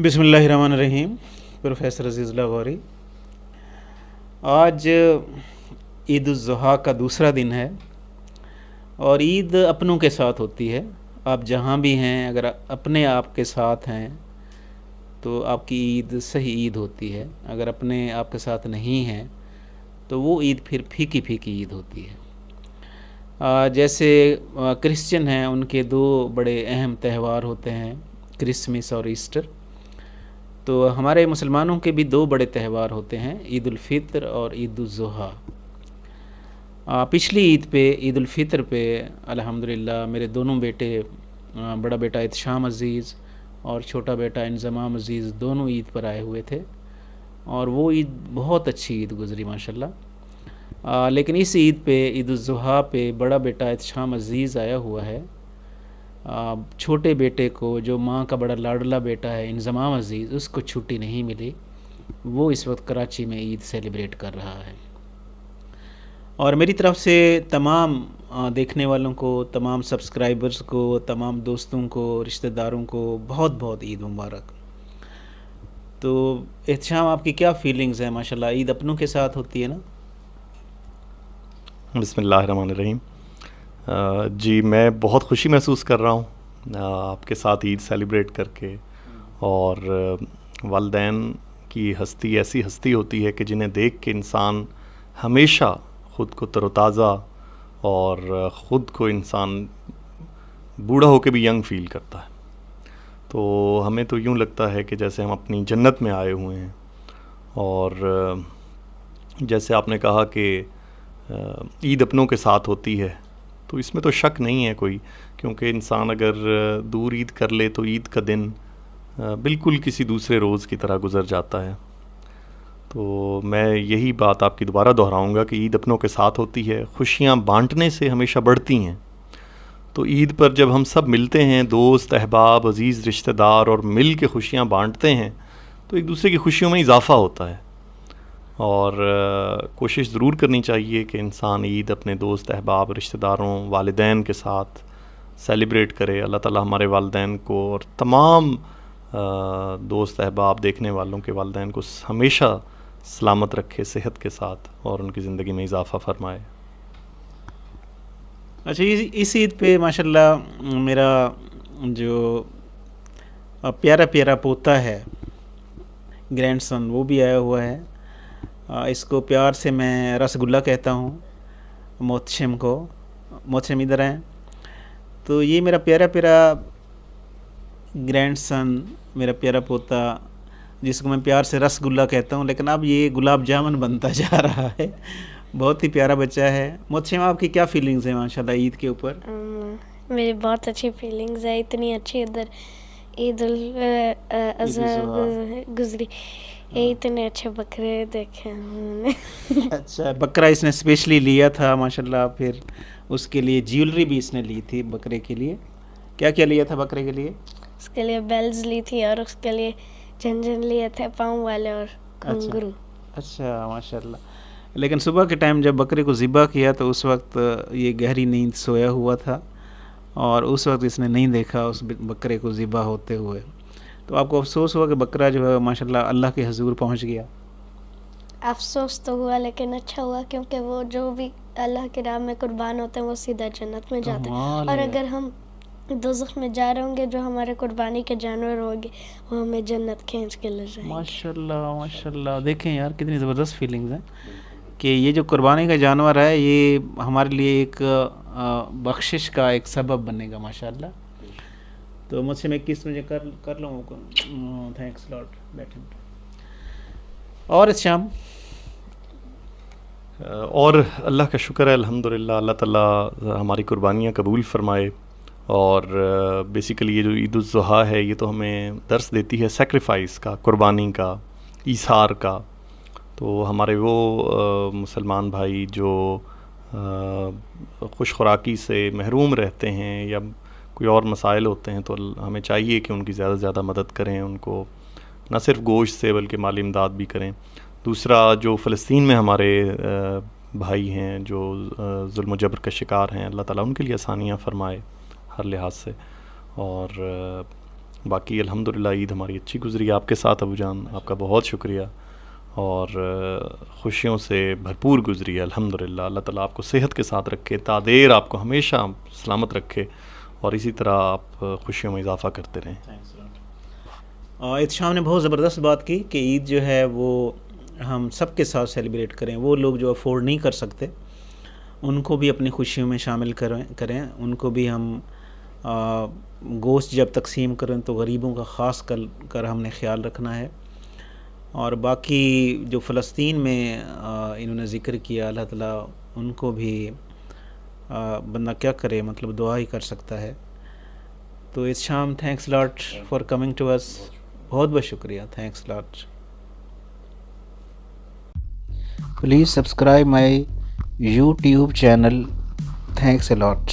बिस्मिल्लाहिर्रहमानिर्रहीम। प्रोफेसर अज़ीज़ लाहौरी। आज ईद उज़ ज़ुहा का दूसरा दिन है और ईद अपनों के साथ होती है। आप जहाँ भी हैं, अगर अपने आप के साथ हैं तो आपकी ईद सही ईद होती है। अगर अपने आप के साथ नहीं हैं तो वो ईद फिर फीकी फीकी ईद होती है। जैसे क्रिश्चियन हैं, उनके दो बड़े अहम त्यौहार होते हैं, क्रिसमस और ईस्टर। तो हमारे मुसलमानों के भी दो बड़े त्यौहार होते हैं, ईद उल फ़ितर और ईद उज़ ज़ुहा। पिछली ईद पे, ईद उल फ़ितर पे अल्हम्दुलिल्लाह मेरे दोनों बेटे, बड़ा बेटा इत्शाम अज़ीज़ और छोटा बेटा इंज़माम अज़ीज़, दोनों ईद पर आए हुए थे और वो ईद बहुत अच्छी ईद गुज़री माशाल्लाह। लेकिन इस ईद पे, ईद उज़ ज़ुहा पे, बड़ा बेटा इत्शाम अज़ीज़ आया हुआ है। छोटे बेटे को, जो माँ का बड़ा लाडला बेटा है इंज़माम अज़ीज़, उसको छुट्टी नहीं मिली। वो इस वक्त कराची में ईद सेलिब्रेट कर रहा है। और मेरी तरफ़ से तमाम देखने वालों को, तमाम सब्सक्राइबर्स को, तमाम दोस्तों को, रिश्तेदारों को बहुत बहुत ईद मुबारक। तो इत्शाम, आपकी क्या फीलिंग्स हैं? माशाल्लाह ईद अपनों के साथ होती है ना? बिस्मिल्लाहिर्रहमानिर्रहीम। जी, मैं बहुत खुशी महसूस कर रहा हूँ आपके साथ ईद सेलिब्रेट करके। और वालिदैन की हस्ती ऐसी हस्ती होती है कि जिन्हें देख के इंसान हमेशा ख़ुद को तरोताज़ा और ख़ुद को इंसान बूढ़ा होकर भी यंग फ़ील करता है। तो हमें तो यूँ लगता है कि जैसे हम अपनी जन्नत में आए हुए हैं। और जैसे आपने कहा कि ईद अपनों के साथ होती है, तो इसमें तो शक नहीं है कोई, क्योंकि इंसान अगर दूर ईद कर ले तो ईद का दिन बिल्कुल किसी दूसरे रोज़ की तरह गुज़र जाता है। तो मैं यही बात आपकी दोबारा दोहराऊंगा कि ईद अपनों के साथ होती है, खुशियाँ बांटने से हमेशा बढ़ती हैं। तो ईद पर जब हम सब मिलते हैं, दोस्त अहबाब अज़ीज़ रिश्तेदार, और मिल के खुशियाँ बांटते हैं, तो एक दूसरे की खुशियों में इजाफ़ा होता है। और कोशिश ज़रूर करनी चाहिए कि इंसान ईद अपने दोस्त अहबाब रिश्तेदारों वालिदैन के साथ सेलिब्रेट करे। अल्लाह ताला हमारे वालिदैन को और तमाम दोस्त अहबाब देखने वालों के वालिदैन को हमेशा सलामत रखे, सेहत के साथ, और उनकी ज़िंदगी में इजाफ़ा फरमाए। अच्छा, इस ईद पे माशाल्लाह मेरा जो प्यारा प्यारा पोता है, ग्रैंडसन, वो भी आया हुआ है। इसको प्यार से मैं रसगुल्ला कहता हूँ, मोहतशम को। मोहतशम इधर हैं। तो ये मेरा प्यारा प्यारा ग्रैंडसन, मेरा प्यारा पोता, जिसको मैं प्यार से रसगुल्ला कहता हूँ, लेकिन अब ये गुलाब जामुन बनता जा रहा है। बहुत ही प्यारा बच्चा है। मोहतशम, आपकी क्या फीलिंग्स हैं माशाल्लाह ईद के ऊपर? मेरी बहुत अच्छी फीलिंग्स है। इतनी अच्छी इधर ईद उल अज़हा गुजरी, इतने अच्छे बकरे देखे हमने। अच्छा, बकरा इसने स्पेशली लिया था माशाल्लाह। फिर उसके लिए ज्वेलरी भी इसने ली थी बकरे के लिए। क्या क्या लिया था बकरे के लिए? उसके लिए बेल्स ली थी और उसके लिए झंझन लिए थे पाँव वाले और घुंघरू। अच्छा माशाल्लाह। लेकिन सुबह के टाइम जब बकरे को ज़िबा किया तो उस वक्त ये गहरी नींद सोया हुआ था और उस वक्त इसने नहीं देखा उस बकरे को ज़िबा होते हुए। तो आपको अफसोस हुआ कि बकरा जो है माशाल्लाह अल्लाह के हुजूर पहुंच गया? अफसोस तो हुआ, लेकिन अच्छा हुआ, क्योंकि वो जो भी अल्लाह के राह में कुर्बान होते हैं वो सीधा जन्नत में जाते हैं। और अगर हम दोज़ख में जा रहे होंगे, जो हमारे कुर्बानी के जानवर होंगे वो हमें जन्नत खींच के ले जाएंगे। माशाल्लाह माशाल्लाह। देखें यार, कितनी ज़बरदस्त फीलिंग्स हैं कि ये जो कुर्बानी का जानवर है ये हमारे लिए एक बख्शिश का एक सबब बनेगा माशाल्लाह। तो मुझसे मैं 21 मुझे कर लूँ। Thanks lot. बैठे। और शाम और अल्लाह का शुक्र है, अल्हम्दुलिल्लाह, अल्लाह ताला हमारी कुर्बानियाँ कबूल फ़रमाए। और बेसिकली ये जो ईद उज़ ज़ुहा है, ये तो हमें दर्स देती है सेक्रीफ़ाइस का, कुर्बानी का, ईसार का। तो हमारे वो मुसलमान भाई जो खुश खुराकी से महरूम रहते हैं या कोई और मसाइल होते हैं, तो हमें चाहिए कि उनकी ज़्यादा से ज़्यादा मदद करें, उनको न सिर्फ गोश्त से बल्कि माली इमदाद भी करें। दूसरा, जो फ़लस्तीन में हमारे भाई हैं जो जुल्म जबर का शिकार हैं, अल्लाह ताला उनके लिए आसानियाँ फ़रमाए हर लिहाज से। और बाकी अल्हम्दुलिल्लाह ईद हमारी अच्छी गुजरी आपके साथ अबू जान, आपका बहुत शुक्रिया। और खुशियों से भरपूर गुजरी है अल्हम्दुलिल्लाह। अल्लाह ताला आपको सेहत के साथ रखे, तादेर आपको हमेशा सलामत रखे और इसी तरह आप खुशियों में इजाफ़ा करते रहें। इत्शाम ने बहुत ज़बरदस्त बात की कि ईद जो है वो हम सब के साथ सेलिब्रेट करें। वो लोग जो अफोर्ड नहीं कर सकते उनको भी अपनी खुशियों में शामिल करें। उनको भी हम गोश्त जब तकसीम करें तो गरीबों का ख़ास कर हमने ख्याल रखना है। और बाकी जो फ़लस्तीन में इन्होंने ज़िक्र किया, अल्लाह ताला उनको भी बंदा क्या करे, मतलब दुआ ही कर सकता है। तो Itsham, thanks lot for coming to us. बहुत बहुत शुक्रिया, thanks lot. Please subscribe my YouTube channel. Thanks a lot.